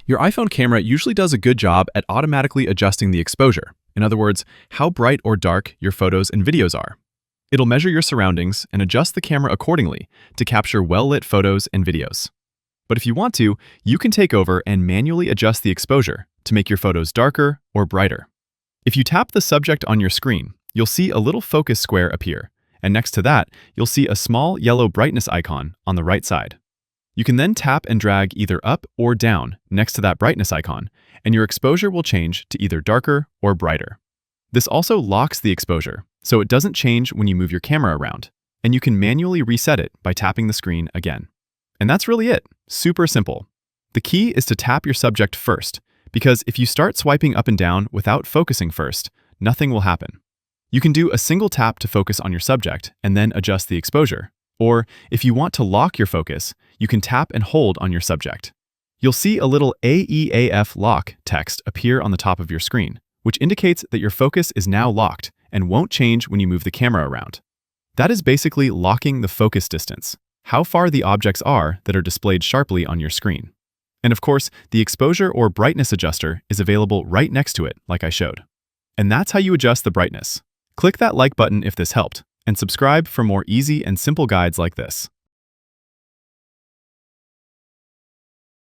Your iPhone camera usually does a good job at automatically adjusting the exposure. In other words, how bright or dark your photos and videos are. It'll measure your surroundings and adjust the camera accordingly to capture well-lit photos and videos. But if you want to, you can take over and manually adjust the exposure to make your photos darker or brighter. If you tap the subject on your screen, you'll see a little focus square appear, and next to that, you'll see a small yellow brightness icon on the right side. You can then tap and drag either up or down next to that brightness icon, and your exposure will change to either darker or brighter. This also locks the exposure, so it doesn't change when you move your camera around, and you can manually reset it by tapping the screen again. And that's really it. Super simple. The key is to tap your subject first, because if you start swiping up and down without focusing first, nothing will happen. You can do a single tap to focus on your subject and then adjust the exposure. Or, if you want to lock your focus, you can tap and hold on your subject. You'll see a little AEAF lock text appear on the top of your screen, which indicates that your focus is now locked and won't change when you move the camera around. That is basically locking the focus distance, how far the objects are that are displayed sharply on your screen. And of course, the exposure or brightness adjuster is available right next to it, like I showed. And that's how you adjust the brightness. Click that like button if this helped, and subscribe for more easy and simple guides like this.